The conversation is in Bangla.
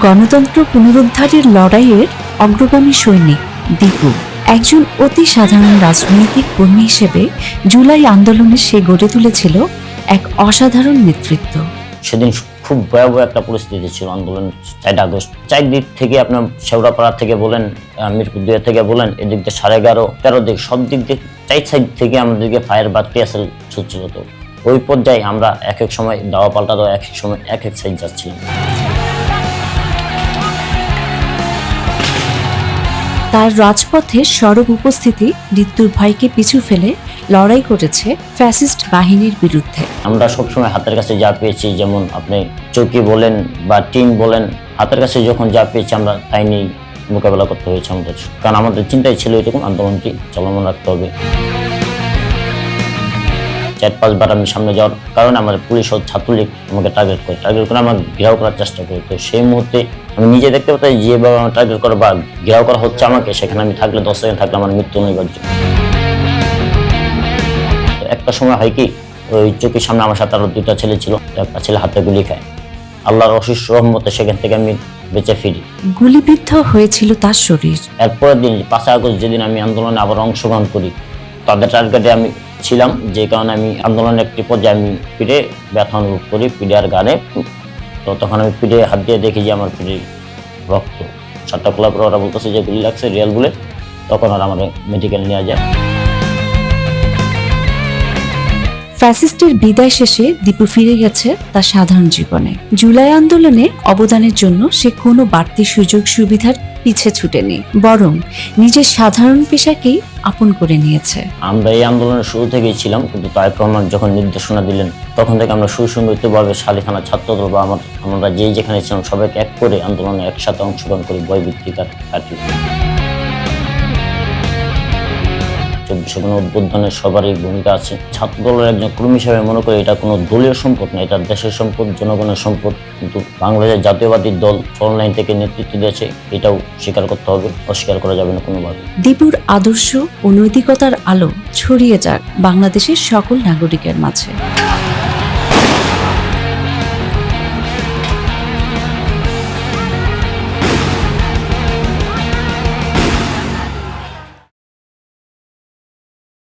গণতন্ত্র পুনরুদ্ধারের লড়াইয়ের অগ্রগামী সৈনিক দীপু একজন অতি সাধারণ রাজনৈতিক কর্মী হিসেবে জুলাই আন্দোলনে সে গড়ে তুলেছিল এক অসাধারণ নেতৃত্ব। সেদিন খুব ভয়াবহ একটা পরিস্থিতি ছিল আন্দোলন 4 আগস্ট। চারদিক থেকে আপনার শেওড়াপাড়া থেকে বলেন, মিরপুর 2 থেকে বলেন, এদিক দিয়ে 11:30, 13 দিক, সব দিক দিয়ে 4 সাইড থেকে আমাদেরকে ফায়ার বা টিয়ারশেল ছুটছিল। তো ওই পর্যায়ে আমরা এক এক সময় দাওয়া পাল্টা দেওয়া, এক এক সময় এক এক সাইড যাচ্ছিলাম। তার রাজপথে সরব উপস্থিতি মৃত্যুর ভয়কে পিছু ফেলে লড়াই করেছে ফ্যাসিস্ট বাহিনীর বিরুদ্ধে। আমরা সবসময় হাতের কাছে যা পেয়েছি, যেমন আপনি চৌকি বলেন বা টিন বলেন, হাতের কাছে যখন যা পেয়েছি আমরা তাই নিয়েই মোকাবেলা করতে হয়েছে আমাদের। কারণ আমাদের চিন্তাই ছিল এরকম, আন্দোলনটি চলমান রাখতে হবে। 4-5 বার আমি সামনে যাওয়ার কারণে আমার পুলিশ ও ছাত্রলীগ আমাকে টার্গেট করে আমাকে ঘেরাও করার চেষ্টা করে। তো সেই মুহূর্তে আমি নিজে দেখতে পাই যেভাবে আমার টার্গেট করা বা ঘেরাও করা হচ্ছে আমাকে, সেখানে আমি থাকলে 10 সেকেন্ড থাকলে আমার মৃত্যু অনিবার্য। একটা সময় হয় কি, ওই চোখের সামনে আমার সাথে আরো 2টা ছেলে ছিল, একটা ছেলে হাতে গুলি খায়। আল্লাহর অশেষ রহমতে সেখান থেকে আমি বেঁচে ফিরি। গুলিবিদ্ধ হয়েছিল তার শরীর। এরপরের দিন 5 আগস্ট যেদিন আমি আন্দোলনে আবার অংশগ্রহণ করি, তাদের টার্গেটে আমি ছিলাম, যে কারণে আমি আন্দোলনের একটি পর্যায়ে আমি পিঠে ব্যথা অনুভব করি, পিঠে আর গানে। তো তখন আমি পিঠে হাত দিয়ে দেখি যে আমার পিঠে রক্ত 7টা খোলার পর ওরা বলতেছে যে গুলি লাগছে, রিয়াল বুলেট। তখন আর আমার মেডিকেল নেওয়া যায়। ফ্যাসিস্টের বিদায় শেষে দীপু ফিরে গেছে তার সাধারণ জীবনে। জুলাই আন্দোলনে অবদানের জন্য সে কোনো বাড়তি সুযোগ সুবিধার পিছে ছুটেনি, বরং নিজের সাধারণ পেশাকেই আপন করে নিয়েছে। আমরা এই আন্দোলনের শুরু থেকেই ছিলাম, কিন্তু তারেক রহমান যখন নির্দেশনা দিলেন তখন থেকে আমরা সুসংগঠিতভাবে শালিখানা ছাত্রদল বা আমরা যেখানে ছিলাম সবাইকে এক করে আন্দোলনে একসাথে অংশগ্রহণ করি, ভয়ভীতি কাটি। 24 গণ অভ্যুত্থানের সবারই ভূমিকা আছে। ছাত্রদলের একজন কর্মী হিসেবে মনে করি এটা কোনো দলীয় সম্পদ না, এটা দেশের সম্পদ, জনগণের সম্পদ। কিন্তু বাংলাদেশের জাতীয়বাদী দল অনলাইন থেকে নেতৃত্ব দিয়েছে, এটাও স্বীকার করতে হবে, অস্বীকার করা যাবে না কোনোভাবে। দীপুর আদর্শ ও নৈতিকতার আলো ছড়িয়ে যাক বাংলাদেশের সকল নাগরিকের মাঝে।